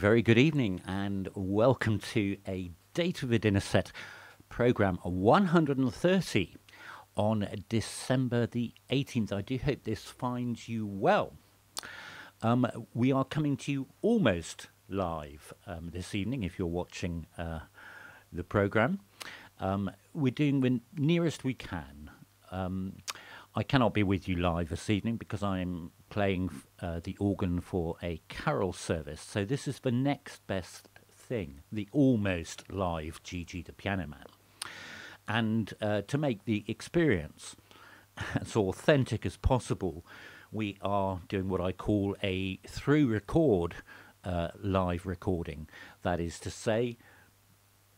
very good evening and welcome to a Date with a Dinner Set programme 130 on December the 18th. I do hope this finds you well. We are coming to you almost live this evening if you're watching the programme. We're doing the nearest we can. I cannot be with you live this evening because I'm playing the organ for a carol service. So this is the next best thing, the almost live Gigi the Piano Man. And to make the experience as authentic as possible, we are doing what I call a through record live recording. That is to say,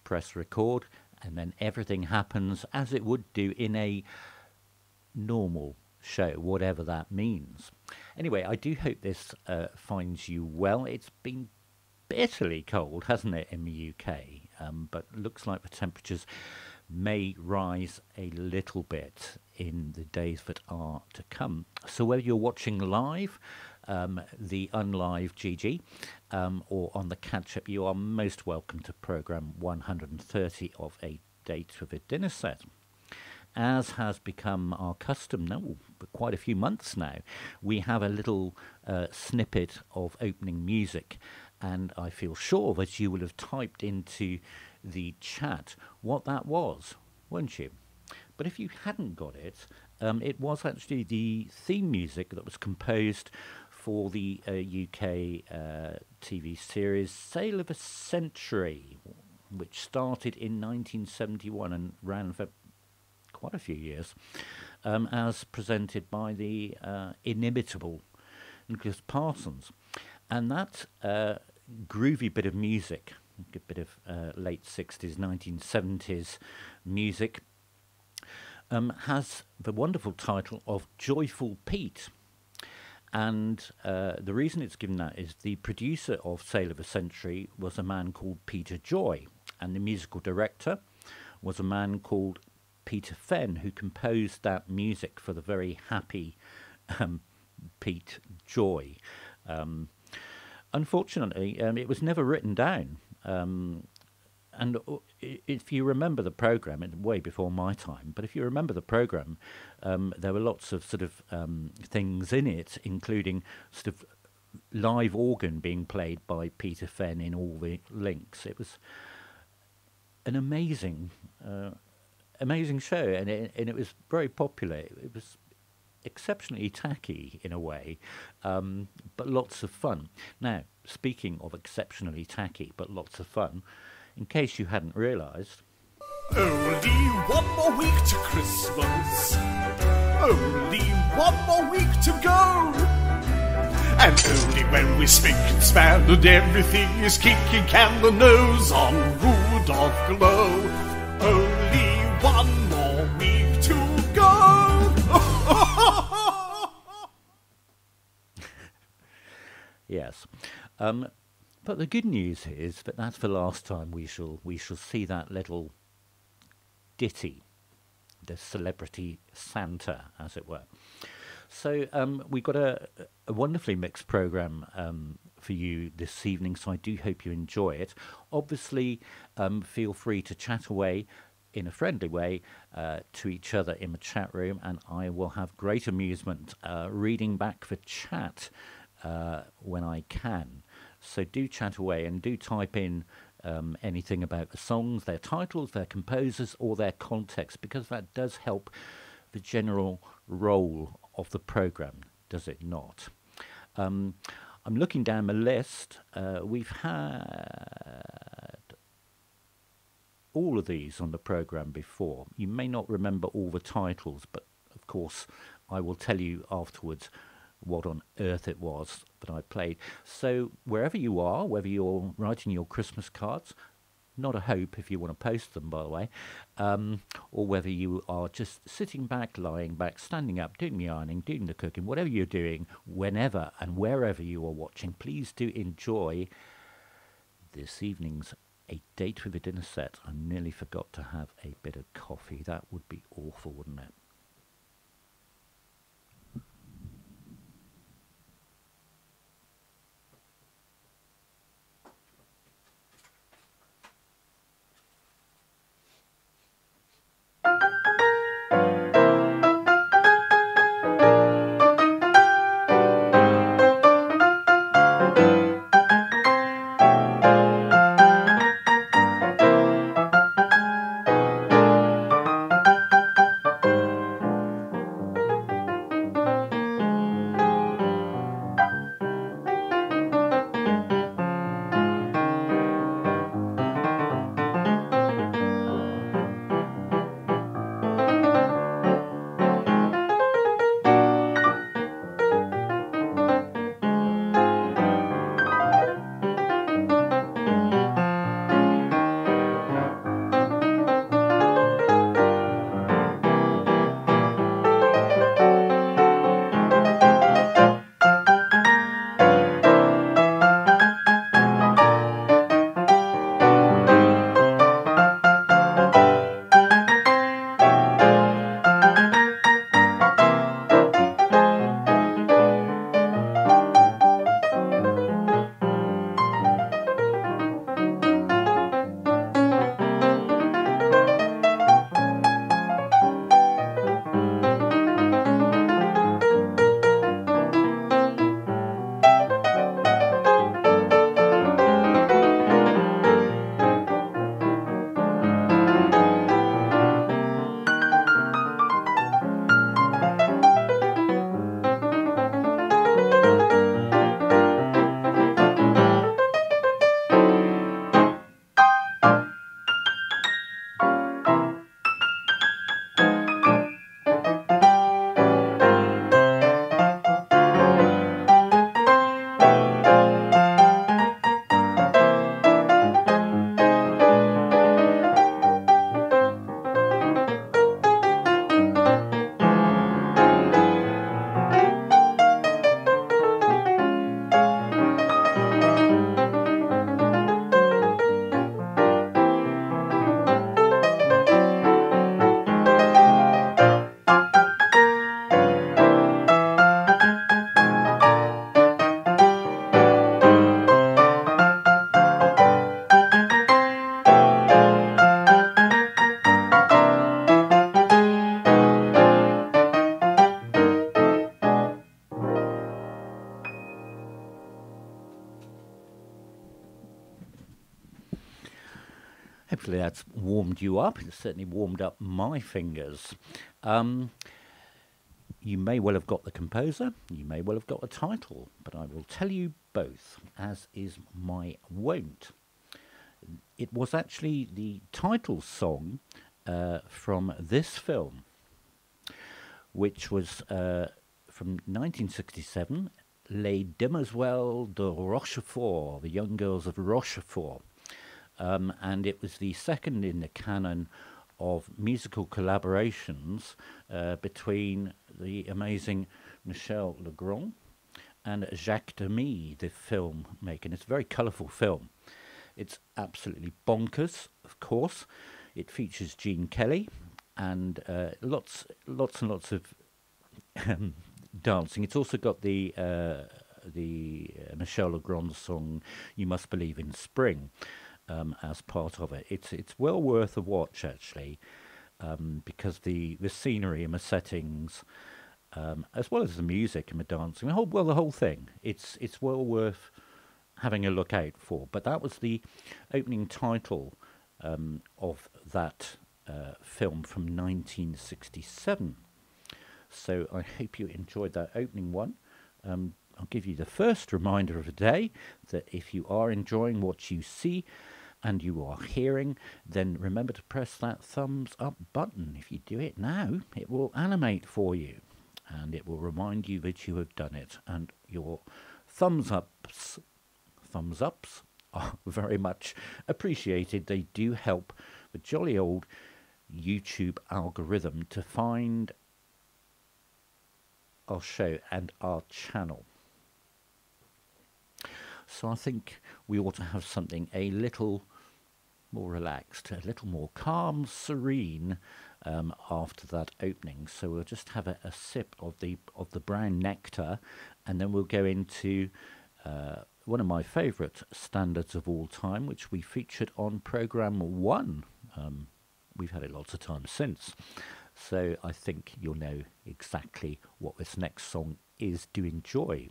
press record and then everything happens as it would do in a normal show, whatever that means. Anyway, I do hope this finds you well. It's been bitterly cold, hasn't it, in the UK? But looks like the temperatures may rise a little bit in the days that are to come. So whether you're watching live, the unlive GG, or on the catch-up, you are most welcome to programme 130 of A Date with a Dinner Set. As has become our custom now, for quite a few months now, we have a little snippet of opening music, and I feel sure that you will have typed into the chat what that was, won't you? But if you hadn't got it, it was actually the theme music that was composed for the UK TV series Sale of a Century, which started in 1971 and ran for quite a few years, as presented by the inimitable Nicholas Parsons. And that groovy bit of music, a bit of late 60s, 1970s music, has the wonderful title of Joyful Pete. And the reason it's given that is the producer of Sale of a Century was a man called Peter Joy, and the musical director was a man called Peter Fenn, who composed that music for the very happy Pete Joy. Unfortunately, it was never written down. And if you remember the programme, it's way before my time, but if you remember the programme, there were lots of sort of things in it, including sort of live organ being played by Peter Fenn in all the links. It was an amazing show, and it was very popular. It was exceptionally tacky in a way, but lots of fun. Now, speaking of exceptionally tacky but lots of fun, in case you hadn't realised, only one more week to Christmas, only one more week to go, and only when we spick and span and everything is kicking can the nose on Rudolph glow. Only one more week to go. yes. But the good news is that that's the last time we shall see that little ditty, the celebrity Santa, as it were. So we've got a wonderfully mixed programme for you this evening, so I do hope you enjoy it. Obviously, feel free to chat away in a friendly way to each other in the chat room, and I will have great amusement reading back the chat when I can. So do chat away and do type in anything about the songs, their titles, their composers, or their context, because that does help the general role of the programme, does it not? I'm looking down the list. We've had all of these on the programme before. You may not remember all the titles, but of course I will tell you afterwards what on earth it was that I played. So wherever you are, whether you're writing your Christmas cards, not a hope if you want to post them, by the way, or whether you are just sitting back, lying back, standing up, doing the ironing, doing the cooking, whatever you're doing, whenever and wherever you are watching, please do enjoy this evening's A Date with a Dinner Set. I nearly forgot to have a bit of coffee. That would be awful, wouldn't it? Hopefully that's warmed you up. It's certainly warmed up my fingers. You may well have got the composer, you may well have got the title, but I will tell you both, as is my wont. It was actually the title song from this film, which was from 1967, Les Demoiselles de Rochefort, the Young Girls of Rochefort. And it was the second in the canon of musical collaborations between the amazing Michel Legrand and Jacques Demy, the filmmaker. And it's a very colourful film. It's absolutely bonkers, of course. It features Gene Kelly and lots and lots of dancing. It's also got the Michel Legrand song "You Must Believe in Spring" as part of it. It's well worth a watch, actually, because the scenery and the settings, as well as the music and the dancing, the whole thing. It's well worth having a look out for. But that was the opening title of that film from 1967. So I hope you enjoyed that opening one. I'll give you the first reminder of the day that if you are enjoying what you see and you are hearing, then remember to press that thumbs up button. If you do it now, it will animate for you and it will remind you that you have done it. And your thumbs ups are very much appreciated. They do help the jolly old YouTube algorithm to find our show and our channel. So I think we ought to have something a little more relaxed, a little more calm, serene after that opening. So we'll just have a sip of the brown nectar, and then we'll go into one of my favourite standards of all time, which we featured on programme 1. We've had it lots of times since. So I think you'll know exactly what this next song is to enjoy.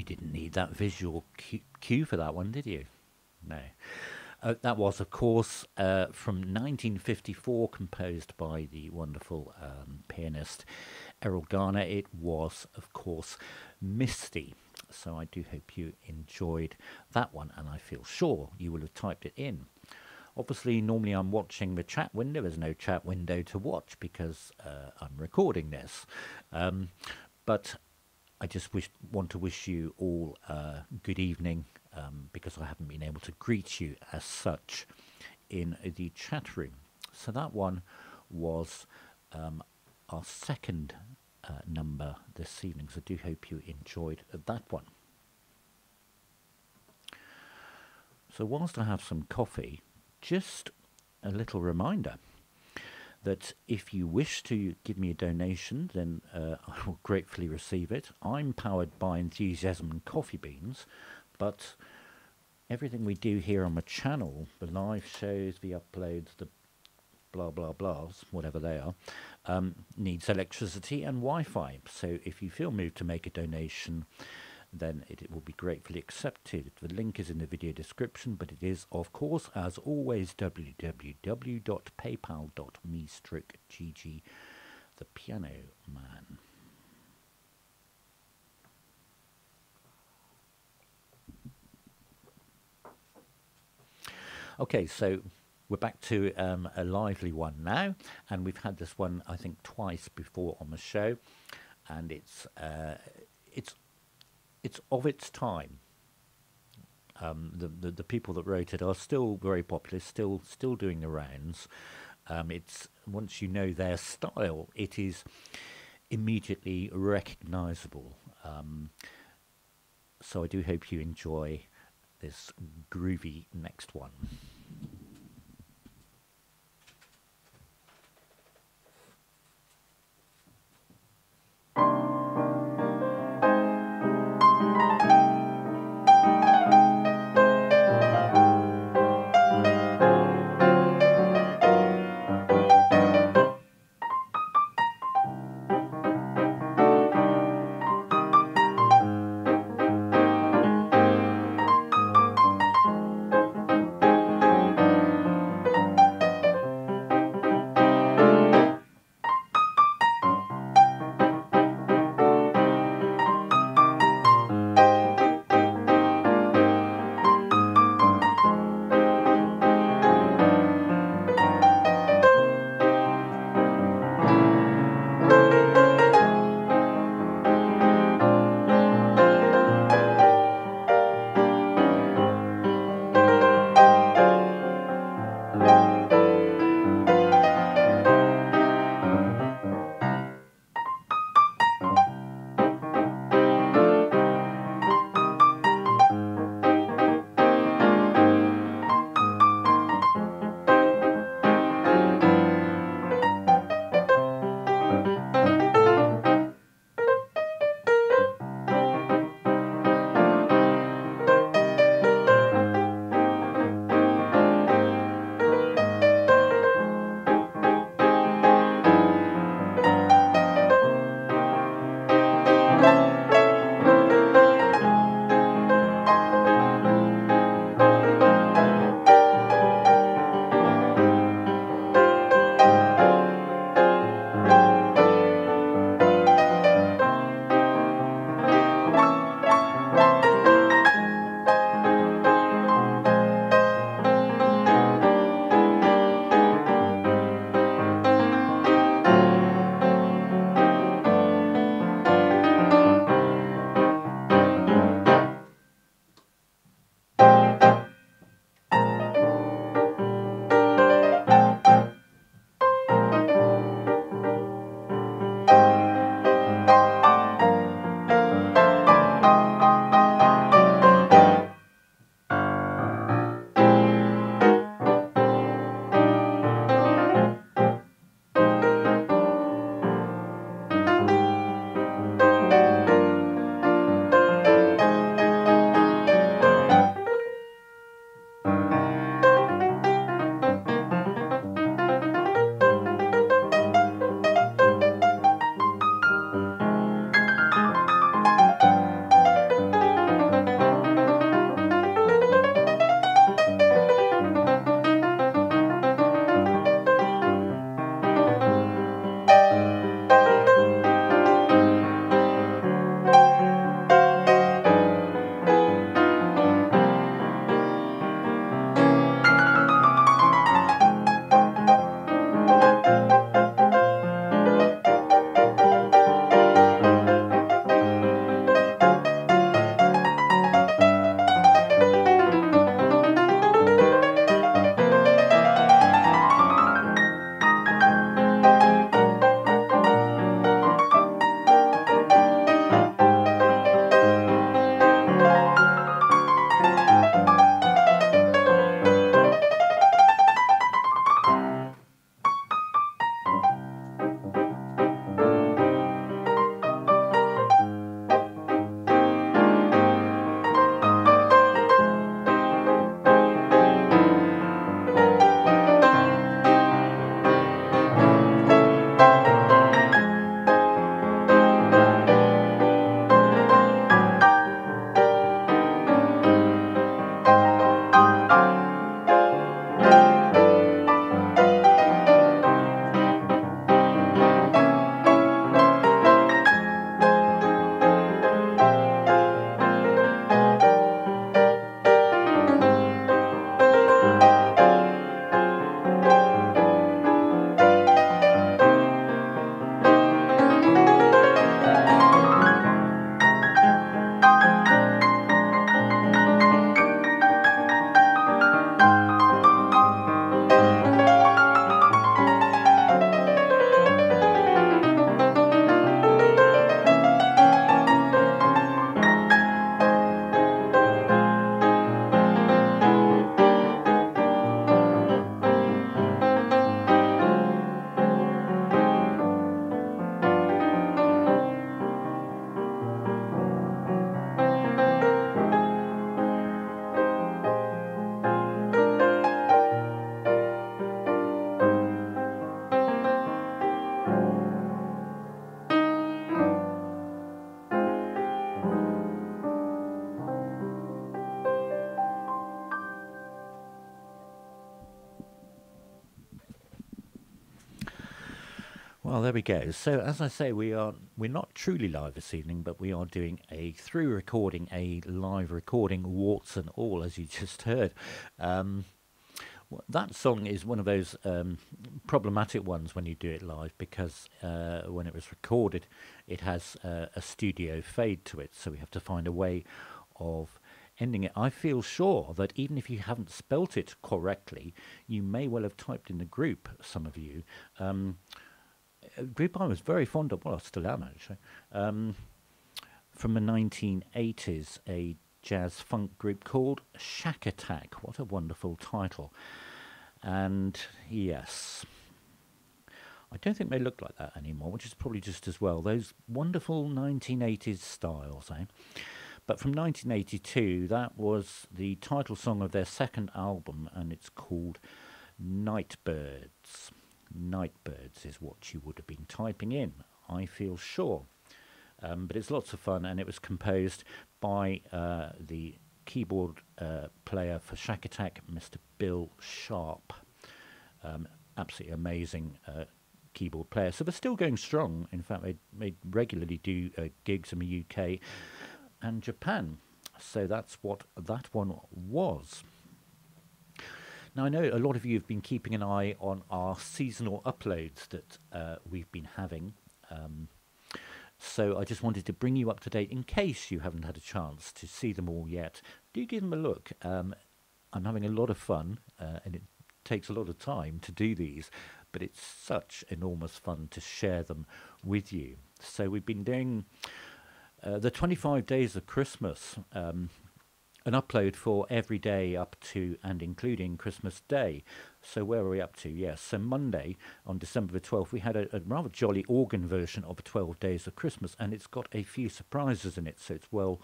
You didn't need that visual cue for that one, did you? No. That was, of course, from 1954, composed by the wonderful pianist Erroll Garner. It was, of course, MISTY. So I do hope you enjoyed that one, and I feel sure you will have typed it in. Obviously, normally I'm watching the chat window. There's no chat window to watch because I'm recording this. But I just want to wish you all good evening, because I haven't been able to greet you as such in the chat room. So that one was our second number this evening, so I do hope you enjoyed that one. So whilst I have some coffee, just a little reminder that if you wish to give me a donation, then I will gratefully receive it. I'm powered by enthusiasm and coffee beans, but everything we do here on my channel, the live shows, the uploads, the blah blah blahs, whatever they are, needs electricity and Wi-Fi. So if you feel moved to make a donation, then it will be gratefully accepted. The link is in the video description, but it is, of course, as always, www.paypal.me/GG, the piano man. Okay, so we're back to a lively one now, and we've had this one, I think, twice before on the show, and it's of its time. The people that wrote it are still very popular, still doing the rounds. It's, once you know their style, it is immediately recognisable. So I do hope you enjoy this groovy next one. Well, there we go. So, as I say, we're not truly live this evening, but we are doing a live recording, warts and all, as you just heard. That song is one of those problematic ones when you do it live, because when it was recorded, it has a studio fade to it, so we have to find a way of ending it. I feel sure that even if you haven't spelt it correctly, you may well have typed in the group, some of you. A group I was very fond of, well, I still am actually, from the 1980s, a jazz funk group called Shakatak. What a wonderful title. And yes, I don't think they look like that anymore, which is probably just as well. Those wonderful 1980s styles, eh? But from 1982, that was the title song of their second album, and it's called NIGHTBIRDS. NIGHTBIRDS is what you would have been typing in, I feel sure. But it's lots of fun, and it was composed by the keyboard player for Shakatak, Mr. Bill Sharpe. Absolutely amazing keyboard player. So they're still going strong. In fact, they regularly do gigs in the UK and Japan. So that's what that one was. Now, I know a lot of you have been keeping an eye on our seasonal uploads that we've been having. So I just wanted to bring you up to date in case you haven't had a chance to see them all yet. Do give them a look. I'm having a lot of fun, and it takes a lot of time to do these, but it's such enormous fun to share them with you. So we've been doing the 25 days of Christmas, an upload for every day up to and including Christmas Day. So where are we up to? Yes, so Monday on December the 12th, we had a rather jolly organ version of 12 Days of Christmas, and it's got a few surprises in it, so it's well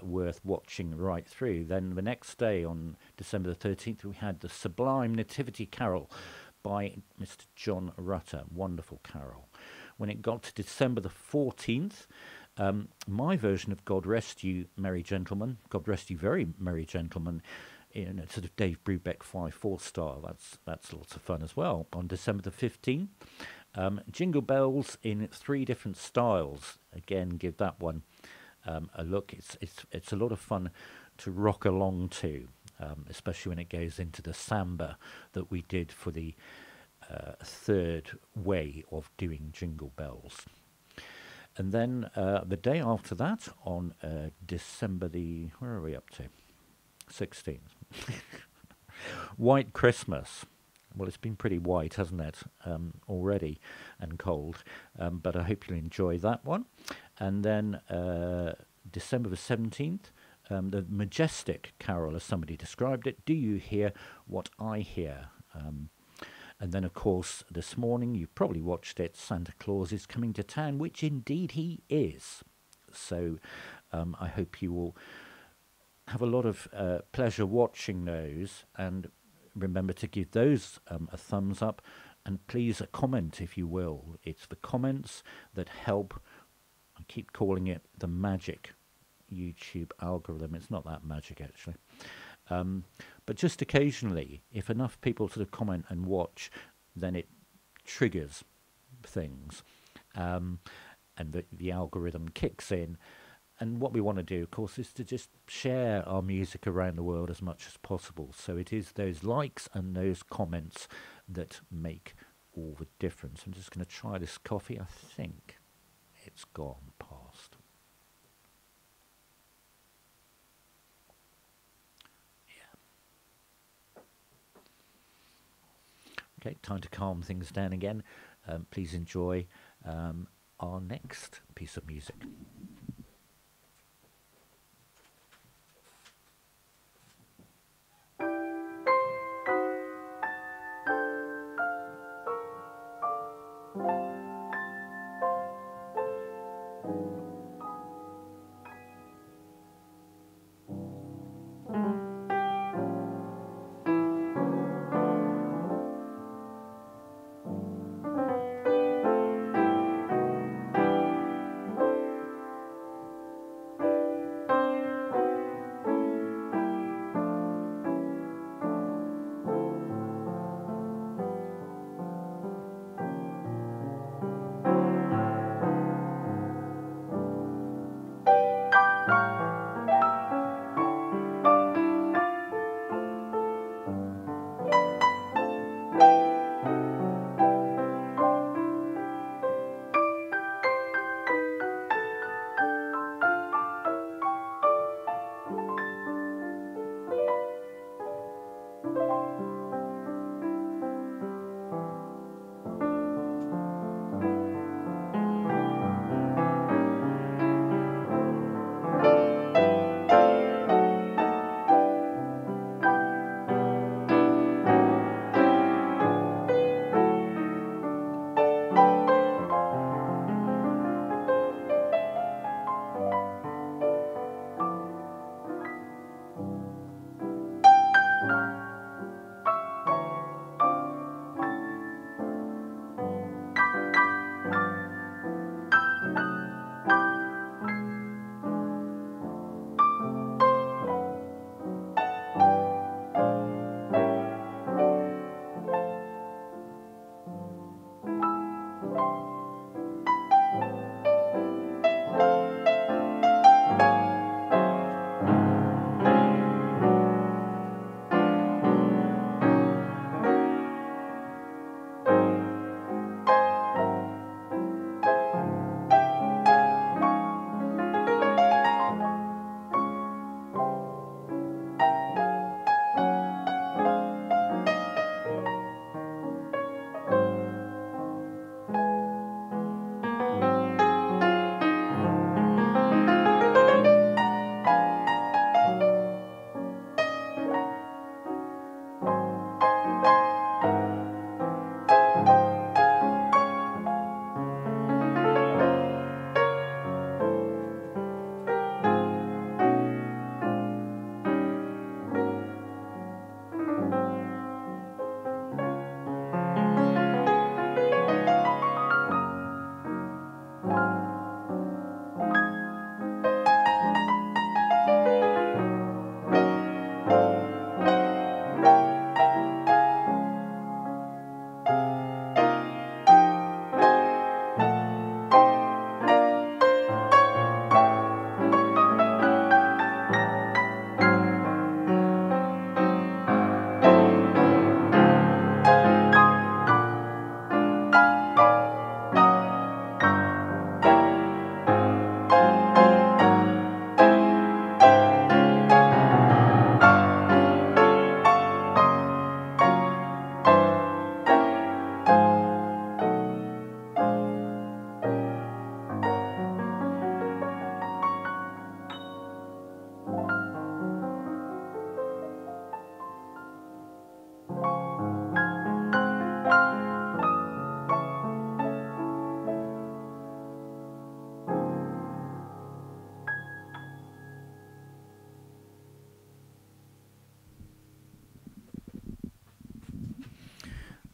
worth watching right through. Then the next day on December the 13th, we had the Sublime Nativity Carol by Mr. John Rutter. Wonderful carol. When it got to December the 14th, my version of God Rest You Merry Gentlemen, God Rest You Very Merry Gentlemen, in a sort of Dave Brubeck 5/4 style. That's lots of fun as well. On December the 15th, Jingle Bells in 3 different styles. Again, give that one a look. It's a lot of fun to rock along to, especially when it goes into the samba that we did for the third way of doing Jingle Bells. And then the day after that, on December the, where are we up to? 16th. White Christmas. Well, it's been pretty white, hasn't it, already, and cold. But I hope you'll enjoy that one. And then December the 17th, the Majestic Carol, as somebody described it. Do you hear what I hear? And then, of course, this morning, you've probably watched it, Santa Claus is Coming to Town, which indeed he is. So I hope you will have a lot of pleasure watching those, and remember to give those a thumbs up, and please a comment if you will. It's the comments that help. I keep calling it the magic YouTube algorithm. It's not that magic, actually. But just occasionally, if enough people sort of comment and watch, then it triggers things, and the algorithm kicks in. And what we want to do, of course, is to just share our music around the world as much as possible. So it is those likes and those comments that make all the difference. I'm just going to try this coffee. I think it's gone past. Okay, time to calm things down again. Please enjoy our next piece of music.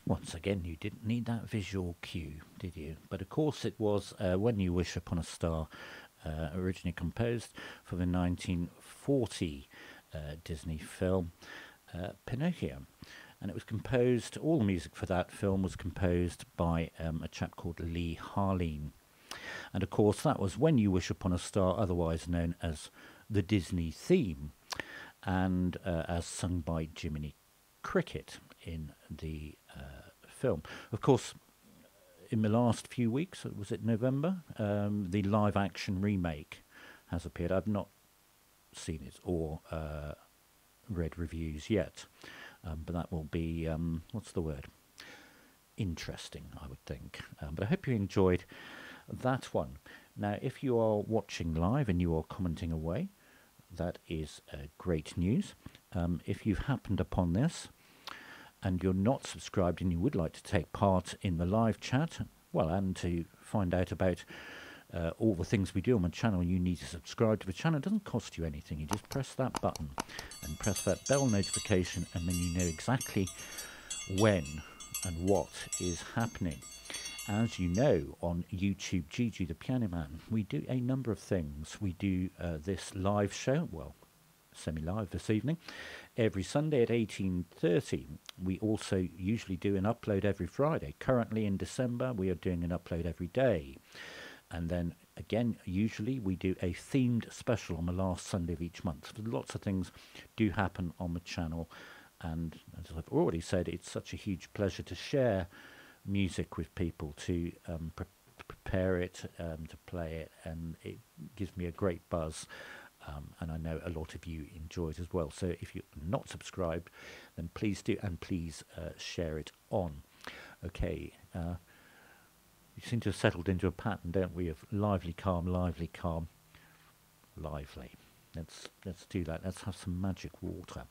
Once again, you didn't need that visual cue, did you? But of course it was When You Wish Upon a Star, originally composed for the 1940 Disney film Pinocchio. And it was composed, all the music for that film was composed by a chap called Leigh Harline. And of course that was When You Wish Upon a Star, otherwise known as the Disney theme, and as sung by Jiminy Cricket in the film. Of course, in the last few weeks, was it November, the live action remake has appeared. I've not seen it or read reviews yet, but that will be, what's the word? Interesting, I would think. But I hope you enjoyed that one. Now, if you are watching live and you are commenting away, that is great news. If you've happened upon this and you're not subscribed and you would like to take part in the live chat, well, and to find out about all the things we do on the channel, you need to subscribe to the channel. It doesn't cost you anything. You just press that button and press that bell notification, and then you know exactly when and what is happening. As you know, on YouTube, Gigi the Piano Man, we do a number of things. We do this live show, well, semi-live this evening, every Sunday at 18:30. We also usually do an upload every Friday. Currently in December, we are doing an upload every day. And then, again, usually we do a themed special on the last Sunday of each month. So lots of things do happen on the channel. And as I've already said, it's such a huge pleasure to share music with people, to prepare it, to play it, and it gives me a great buzz, and I know a lot of you enjoy it as well. So if you're not subscribed, then please do, and please share it on. Okay, we seem to have settled into a pattern, don't we, of lively, calm, lively, calm, lively. Let's do that. Let's have some magic water.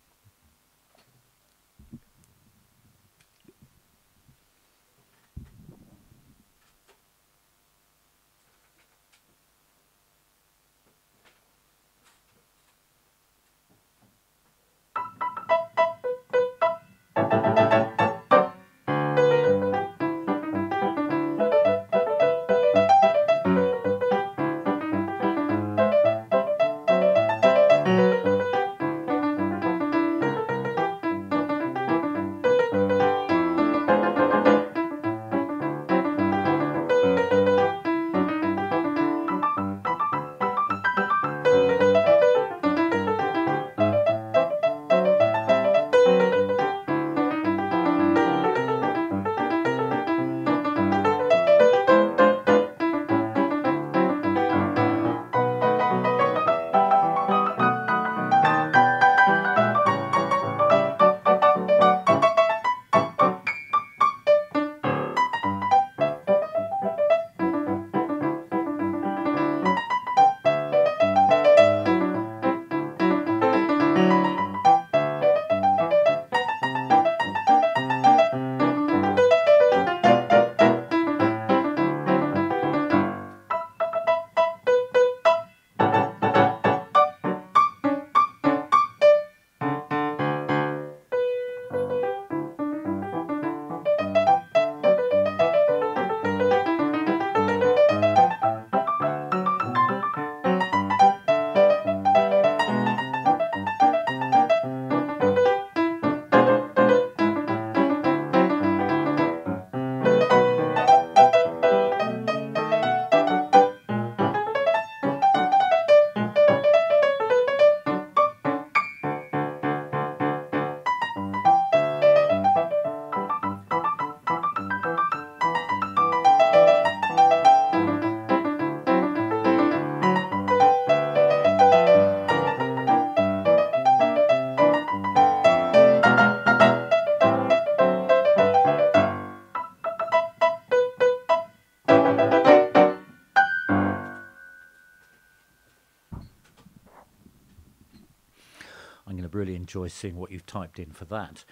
Really enjoy seeing what you've typed in for that.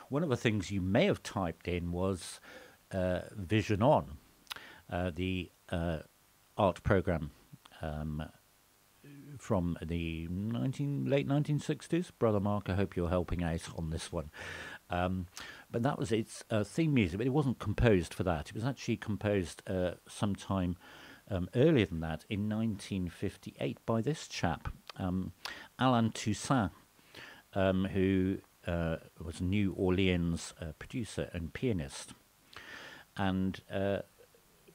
One of the things you may have typed in was Vision On, the art program from the late 1960s. Brother Mark, I hope you're helping out on this one. But that was its theme music, but it wasn't composed for that. It was actually composed sometime earlier than that, in 1958, by this chap, Alain Toussaint, who was a New Orleans producer and pianist. And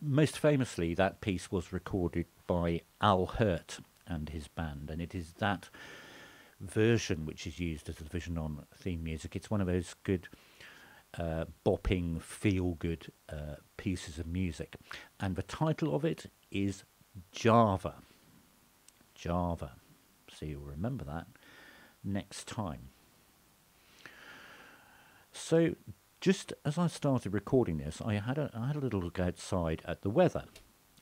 most famously, that piece was recorded by Al Hirt and his band, and it is that version which is used as the Vision On theme music. It's one of those good bopping, feel-good pieces of music. And the title of it is Java. Java. So you'll remember that next time. So just as I started recording this, I had a little look outside at the weather.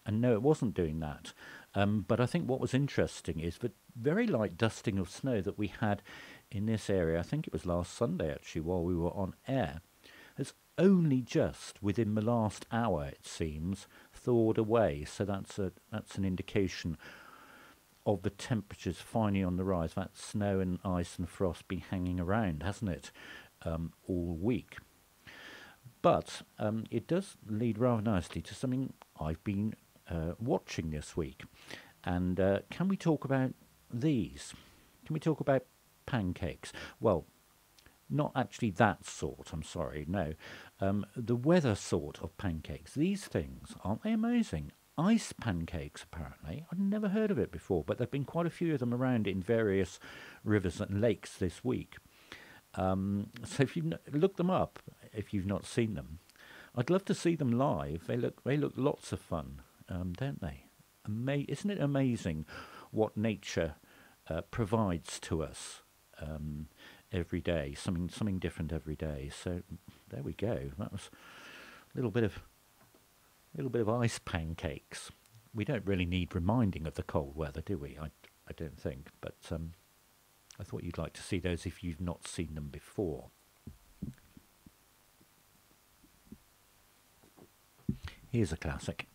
And no, it wasn't doing that. But I think what was interesting is the very light dusting of snow that we had in this area, I think it was last Sunday actually, while we were on air, has only just, within the last hour, it seems, thawed away. So that's an indication of the temperatures finally on the rise. That snow and ice and frost been hanging around, hasn't it, all week. But it does lead rather nicely to something I've been watching this week. And can we talk about these? Can we talk about pancakes? Well, not actually that sort, I'm sorry, no. The weather sort of pancakes. These things, aren't they amazing? Ice pancakes, apparently. I'd never heard of it before, but there have been quite a few of them around in various rivers and lakes this week. So if you look them up, if you've not seen them, I'd love to see them live. They look lots of fun, don't they? Isn't it amazing what nature provides to us every day? Something different every day. So there we go. That was a little bit of ice pancakes. We don't really need reminding of the cold weather, do we? I don't think. But I thought you'd like to see those if you've not seen them before. Here's a classic.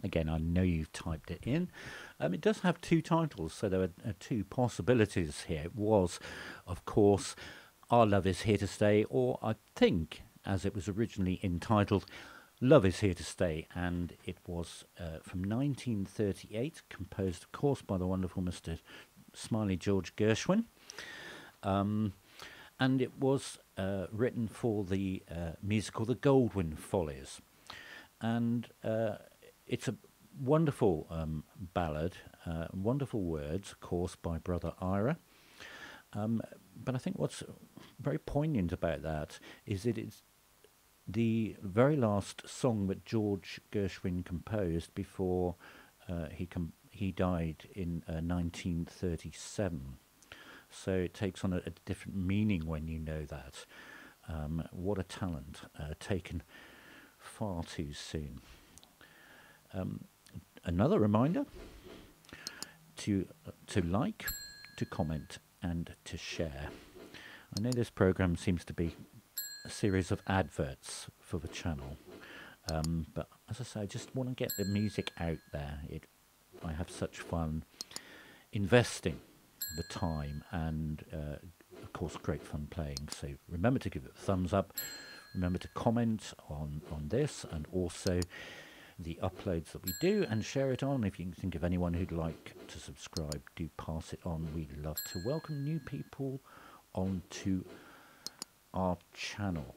Again, I know you've typed it in. It does have two titles, so there are two possibilities here. It was, of course, Our Love Is Here to Stay, or I think, as it was originally entitled, Love Is Here to Stay, and it was from 1938, composed, of course, by the wonderful Mr. Smiley George Gershwin, and it was written for the musical The Goldwyn Follies, and it's a wonderful ballad, wonderful words, of course, by Brother Ira, but I think what's very poignant about that is that it's the very last song that George Gershwin composed before he died in 1937. So it takes on a different meaning when you know that. What a talent, taken far too soon. Another reminder to like, to comment, and to share. I know this program seems to be a series of adverts for the channel, but as I say, I just want to get the music out there. I have such fun investing the time, and of course great fun playing. So remember to give it a thumbs up, remember to comment on this, and also the uploads that we do, and share it on. If you can think of anyone who'd like to subscribe, do pass it on. We'd love to welcome new people onto our channel.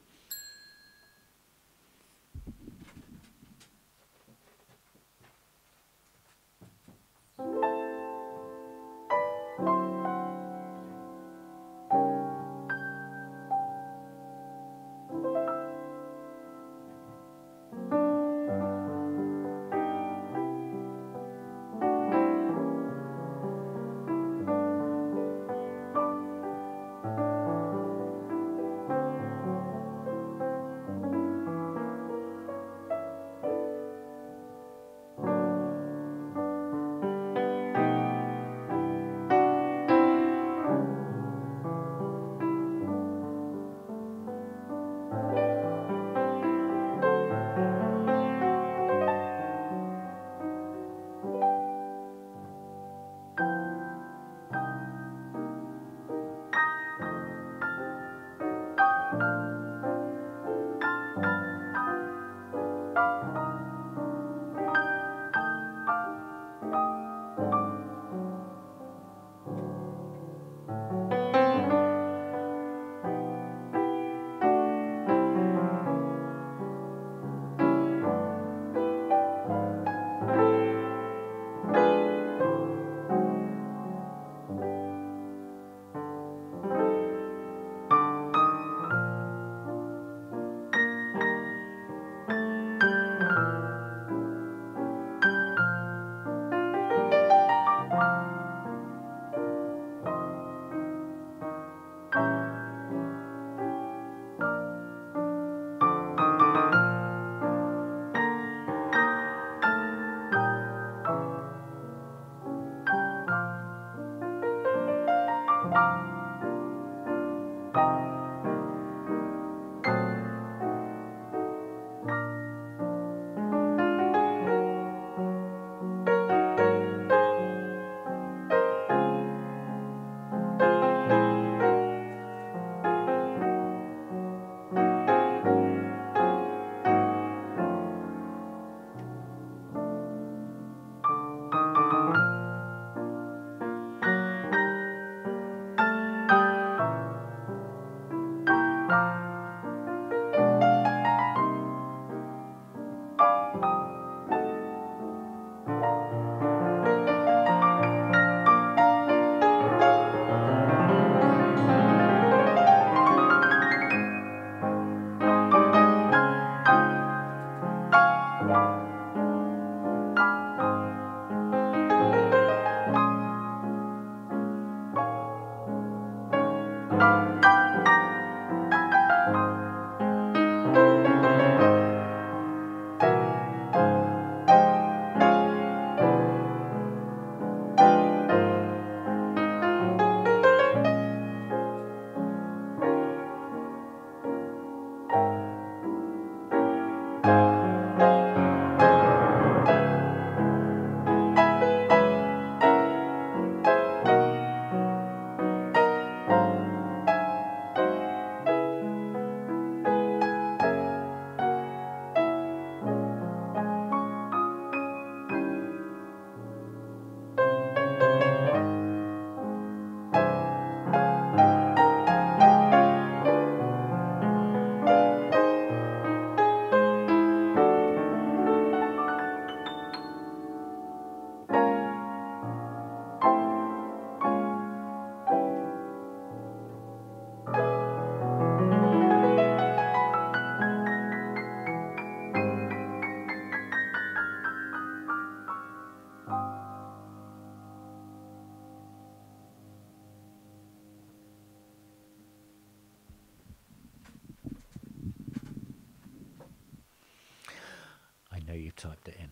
you typed it in.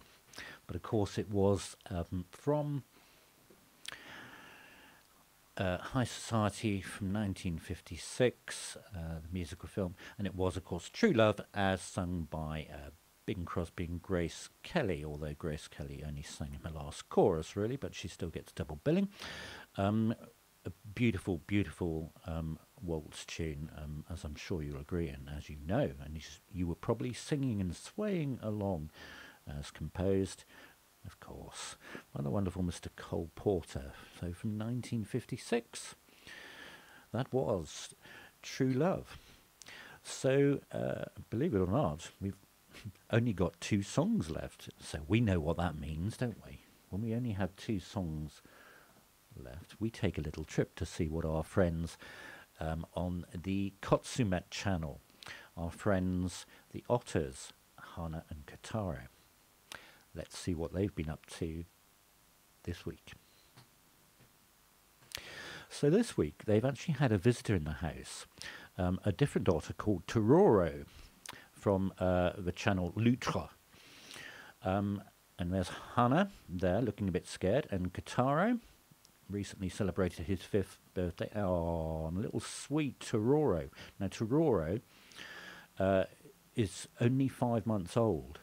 But of course it was from High Society from 1956, the musical film, and it was of course True Love as sung by Bing Crosby and Grace Kelly, although Grace Kelly only sang in the last chorus really, but she still gets double billing. A beautiful, beautiful waltz tune, as I'm sure you'll agree, and as you know, and you were probably singing and swaying along as composed, of course, by the wonderful Mr. Cole Porter. So from 1956, that was True Love. So, believe it or not, we've only got 2 songs left, so we know what that means, don't we? When we only have 2 songs left, we take a little trip to see what our friends on the Toussaint channel, our friends the Otters, Hannah and Katara. Let's see what they've been up to this week. So this week they've actually had a visitor in the house, a different otter called Tororo from the channel Loutre. And there's Hannah there looking a bit scared, and Katara recently celebrated his 5th birthday. Oh, little sweet Tororo. Now Tororo is only 5 months old,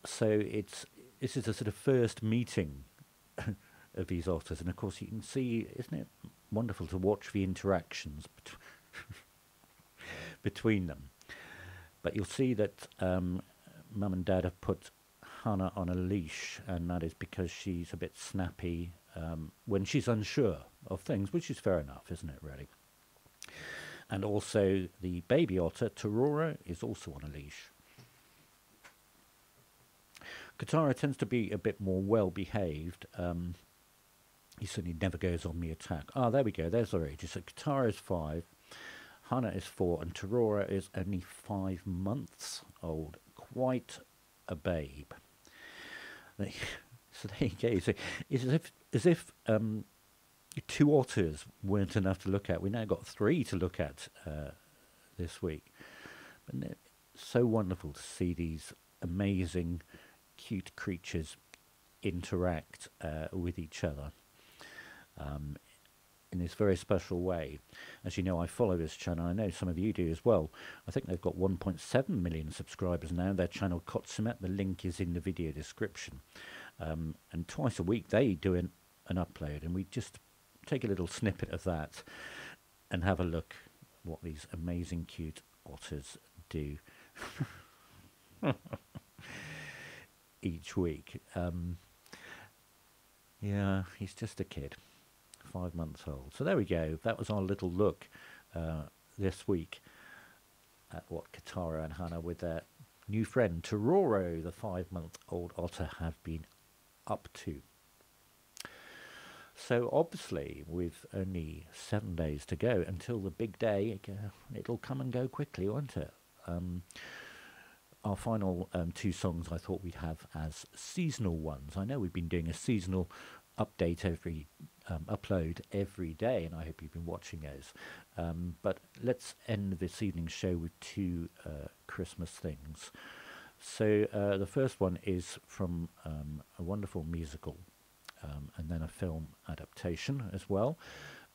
so this is the sort of first meeting of these otters, and of course you can see, isn't it wonderful to watch the interactions between them. But you'll see that Mum and Dad have put Hannah on a leash, and that is because she's a bit snappy when she's unsure of things, which is fair enough, isn't it, really? And also the baby otter, Tororo, is also on a leash. Katara tends to be a bit more well-behaved. He certainly never goes on the attack. Ah, there we go, there's their ages. So Katara is 5, Hannah is 4, and Tororo is only 5 months old. Quite a babe. So there you go. So it's as if 2 otters weren't enough to look at. We now got 3 to look at this week. But it's so wonderful to see these amazing, cute creatures interact with each other in this very special way. As you know, I follow this channel. I know some of you do as well. I think they've got 1.7 million subscribers now. Their channel Toussaint. The link is in the video description. And twice a week they do an upload, and we just take a little snippet of that and have a look what these amazing cute otters do each week. Yeah, he's just a kid, 5 months old. So there we go. That was our little look this week at what Katara and Hannah with their new friend Tororo, the 5-month-old otter, have been up to. So obviously, with only 7 days to go until the big day, it'll come and go quickly, won't it? Our final 2 songs I thought we'd have as seasonal ones. I know we've been doing a seasonal update upload every day, and I hope you've been watching those. But let's end this evening's show with 2 Christmas things. So the first one is from a wonderful musical and then a film adaptation as well,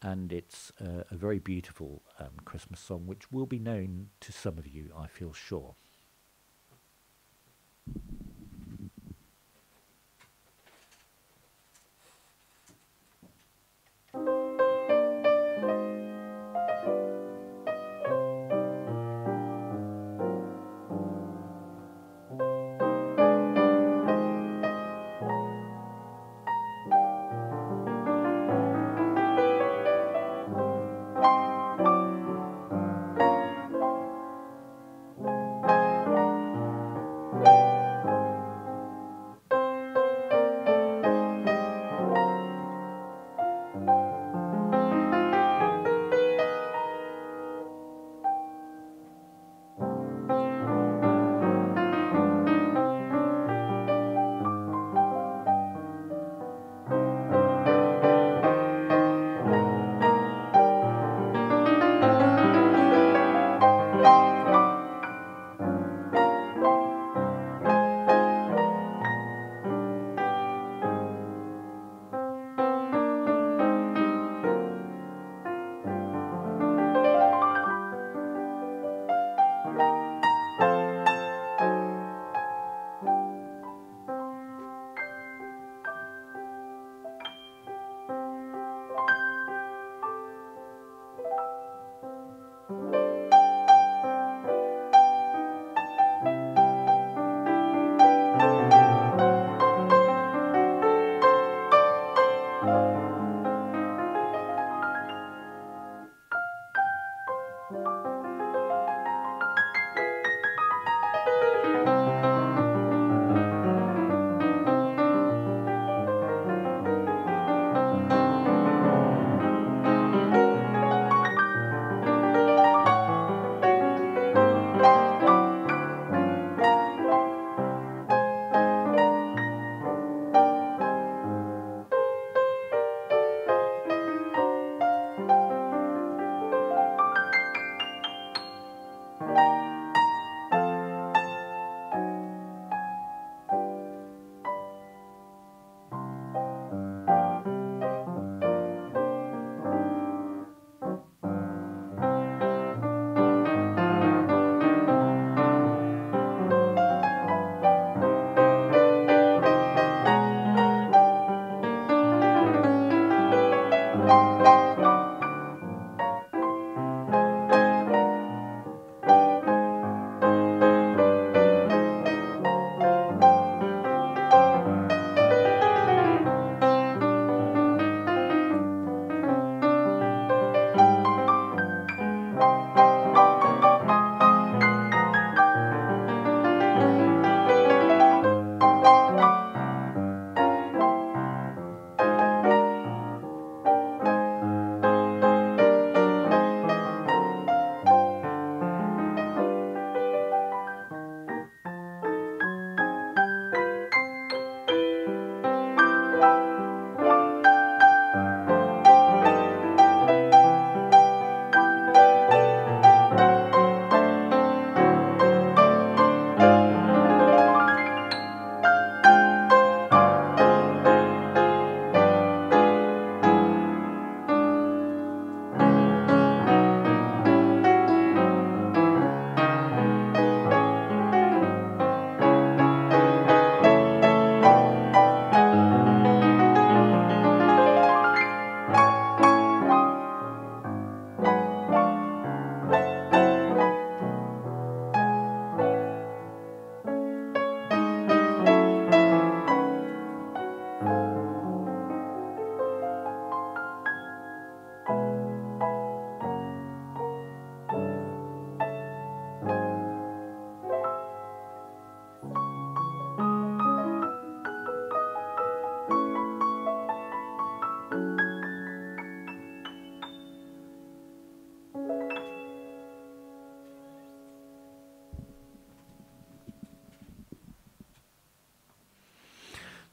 and it's a very beautiful Christmas song which will be known to some of you, I feel sure.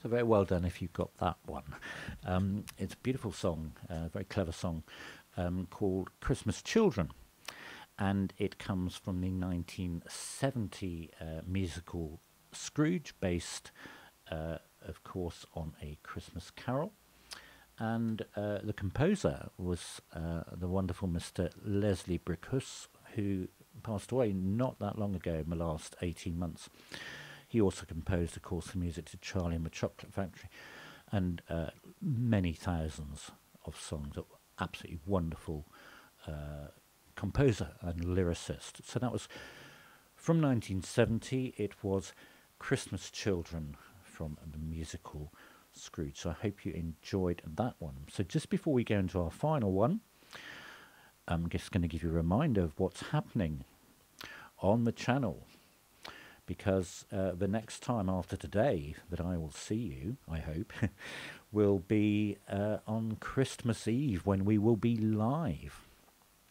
So very well done if you've got that one. It's a beautiful song, a very clever song, called Christmas Children. And it comes from the 1970 musical Scrooge, based, of course, on A Christmas Carol. And the composer was the wonderful Mr. Leslie Bricusse, who passed away not that long ago, in the last 18 months. He also composed, of course, the music to Charlie and the Chocolate Factory, and many thousands of songs. Absolutely wonderful composer and lyricist. So that was from 1970. It was Christmas Children from the musical Scrooge. So I hope you enjoyed that one. So just before we go into our final one, I'm just going to give you a reminder of what's happening on the channel, because the next time after today that I will see you, I hope, will be on Christmas Eve, when we will be live.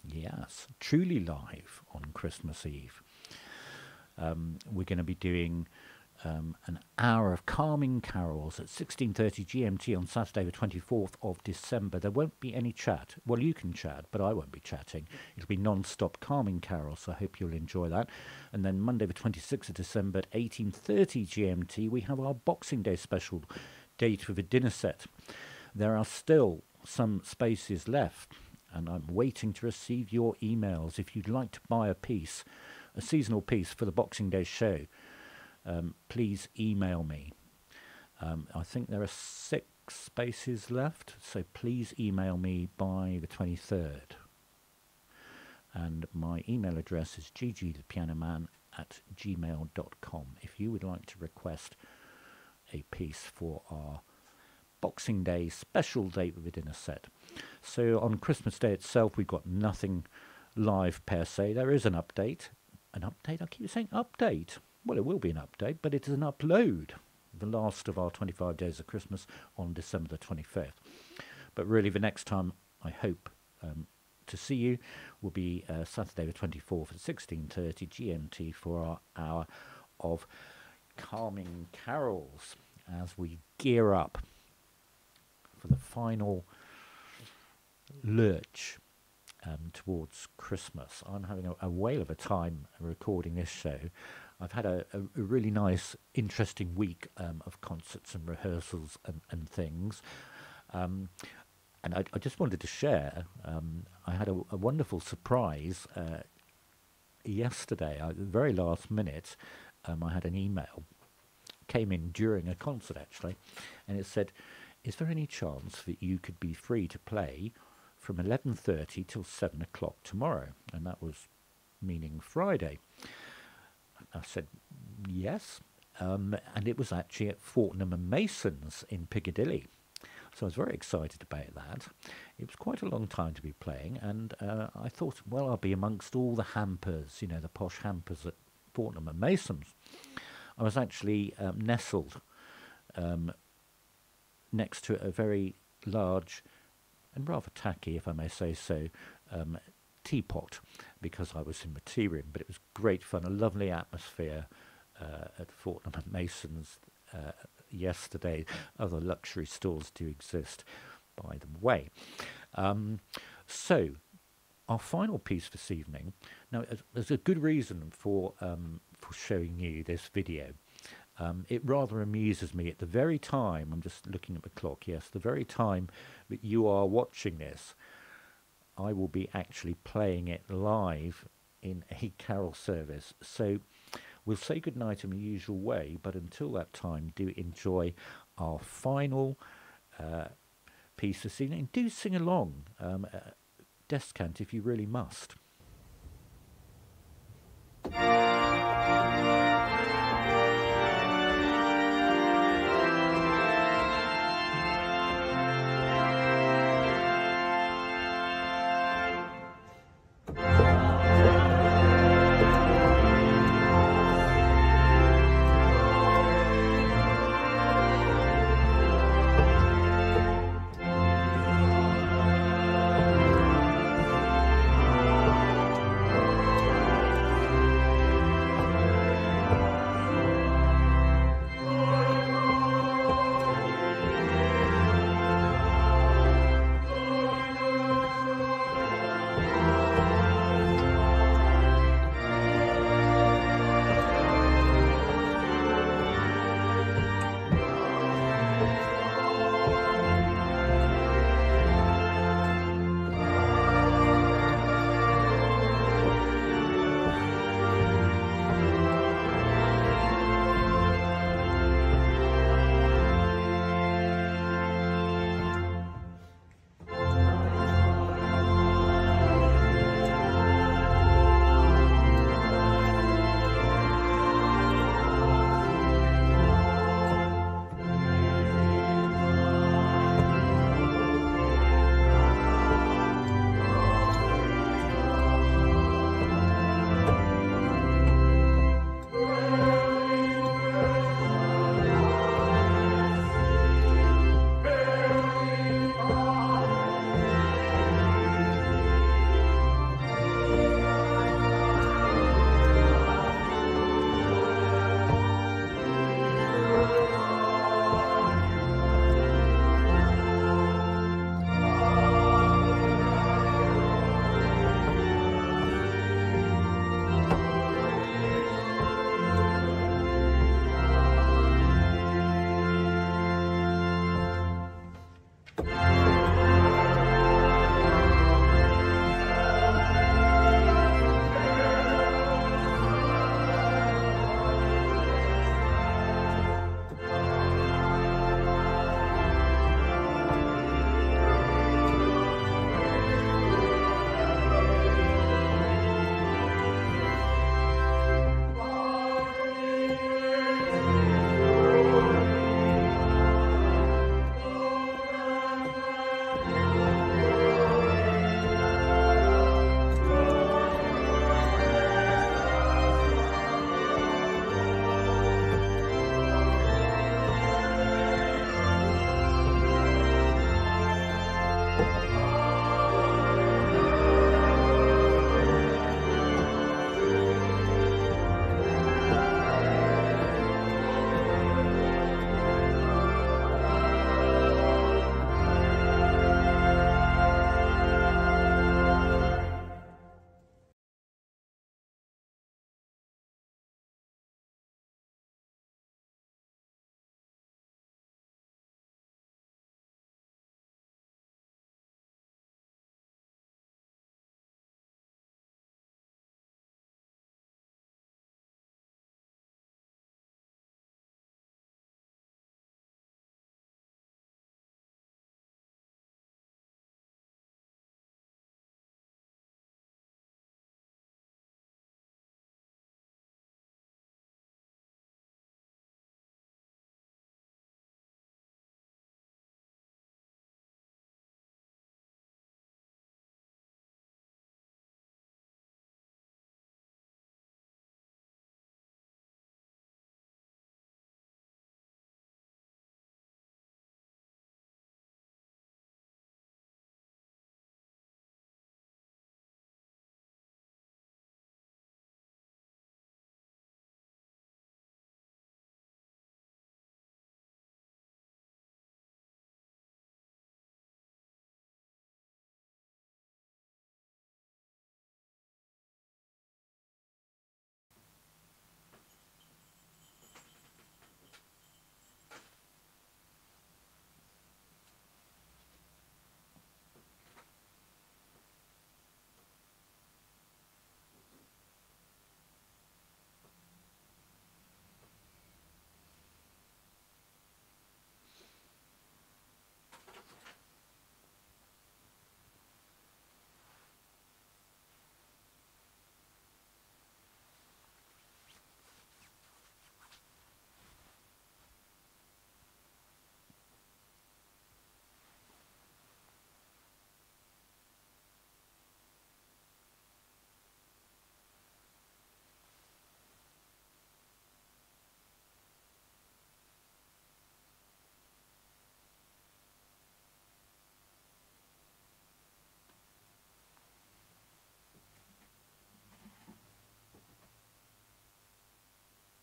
Yes, truly live on Christmas Eve. We're going to be doing an hour of calming carols at 16:30 GMT on Saturday the 24th of December. There won't be any chat. Well, you can chat, but I won't be chatting. It'll be non-stop calming carols, so I hope you'll enjoy that. And then Monday the 26th of December at 18:30 GMT, we have our Boxing Day special date with a dinner set. There are still some spaces left, and I'm waiting to receive your emails. If you'd like to buy a piece, a seasonal piece for the Boxing Day show, please email me. I think there are 6 spaces left, so please email me by the 23rd. And my email address is ggthepianoman@gmail.com if you would like to request a piece for our Boxing Day special date with a dinner set. So on Christmas Day itself, we've got nothing live per se. There is an update. An update? I keep saying update. Well, it will be an update, but it is an upload. The last of our 25 Days of Christmas on December the 25th. But really, the next time I hope to see you will be Saturday the 24th at 16:30 GMT for our hour of calming carols as we gear up for the final lurch towards Christmas. I'm having a whale of a time recording this show. I've had a really nice, interesting week of concerts and rehearsals and things. And I just wanted to share, I had a wonderful surprise yesterday. At the very last minute, I had an email. Came in during a concert, actually, and it said, is there any chance that you could be free to play from 11:30 till 7 o'clock tomorrow? And that was meaning Friday. I said yes, and it was actually at Fortnum and Mason's in Piccadilly. So I was very excited about that. It was quite a long time to be playing, and I thought, well, I'll be amongst all the hampers, you know, the posh hampers at Fortnum and Mason's. I was actually nestled next to a very large and rather tacky, if I may say so, teapot, because I was in the tea room. But it was great fun, a lovely atmosphere at Fortnum and Mason's yesterday. Other luxury stores do exist, by the way. So our final piece this evening. Now, there's a good reason for showing you this video. It rather amuses me at the very time, I'm just looking at the clock, yes, the very time that you are watching this, I will be actually playing it live in a carol service. So we'll say goodnight in the usual way, but until that time, do enjoy our final piece this evening. Do sing along, descant if you really must.